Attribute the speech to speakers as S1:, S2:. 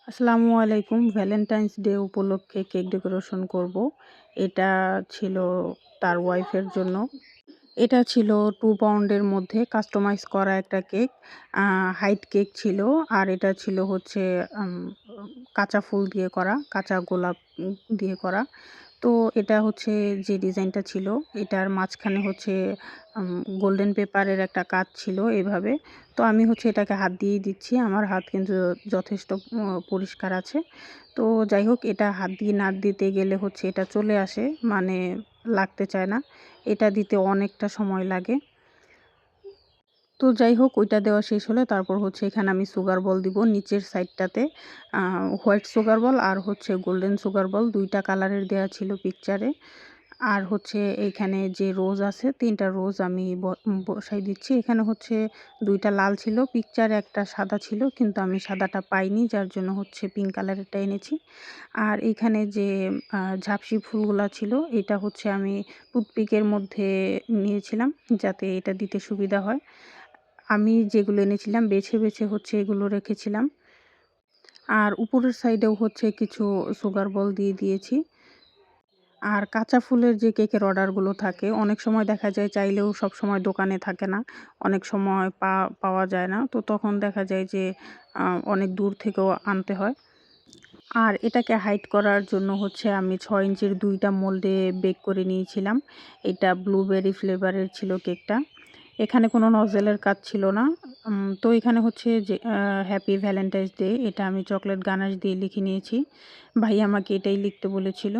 S1: আসসালামু আলাইকুম। Valentine's day উপলক্ষে কেক ডেকোরেশন করব। এটা ছিল তার ওয়াইফের জন্য। এটা ছিল 2 পাউন্ডের মধ্যে কাস্টমাইজ করা একটা কেক। আ হাইট কেক ছিল। আর এটা ছিল হচ্ছে আম কাঁচা ফুল দিয়ে করা, কাঁচা গোলাপ দিয়ে করা। তো এটা হচ্ছে যে ডিজাইনটা ছিল, এটার মাঝখানে হচ্ছে আম গোল্ডেন পেপারের একটা কাজ ছিল এভাবে। তো আমি হচ্ছে এটাকে হাত দিয়েই দিচ্ছি। আমার হাত কিন্তু যথেষ্ট পরিষ্কার আছে। তো যাই হোক, এটা হাত দিয়ে না দিতে গেলে হচ্ছে এটা চলে আসে, মানে লাগতে চায় না। এটা দিতে অনেকটা সময় লাগে। তো যাই হোক, ওইটা দেওয়া শেষ হলে তারপর হচ্ছে এখানে আমি সুগার বল দিব নিচের সাইডটাতে। হোয়াইট সুগার বল আর হচ্ছে গোল্ডেন সুগার বল ২ টা কালারের দেয়া ছিল পিকচারে। আর হচ্ছে এইখানে যে রোজ আছে ৩ টা রোজ আমি বসাই দিচ্ছি। এখানে হচ্ছে ২ টা লাল ছিল পিকচারে, একটা সাদা ছিল কিন্তু আমি সাদাটা পাইনি, যার জন্য হচ্ছে পিঙ্ক কালারেরটা এনেছি। আর এইখানে যে ঝাপসি ফুলগুলা ছিল, এটা হচ্ছে আমি টুথপিকের মধ্যে নিয়েছিলাম যাতে এটা দিতে সুবিধা হয়। আমি যেগুলো এনেছিলাম বেছে, বেছে হচ্ছে এগুলো রেখেছিলাম। আর উপরের সাইডেও হচ্ছে কিছু সুগার বল দিয়ে দিয়েছি। আর কাঁচা ফুলের যে কেকের অর্ডারগুলো থাকে, অনেক সময় দেখা যায় চাইলেও সবসময় দোকানে থাকে না। অনেক সময় পাওয়া যায় না। তো তখন দেখা যায় যে আ অনেক দূর থেকেও আনতে হয়। আর এটাকে হাইড করার জন্য হচ্ছে আমি ৬ ইঞ্চির ২ টা মোল্ডে বেক করে নিয়েছিলাম। এটা ব্লুবেরি ফ্লেভারের ছিল কেকটা। এখানে কোনো নজেলের কাজ ছিল না। তো এখানে হচ্ছে যে হ্যাপি ভ্যালেন্টাইনস ডে, এটা আমি চকলেট গানাশ দিয়ে লিখে নিয়েছি। ভাই আমাকে এটাই লিখতে বলেছিল।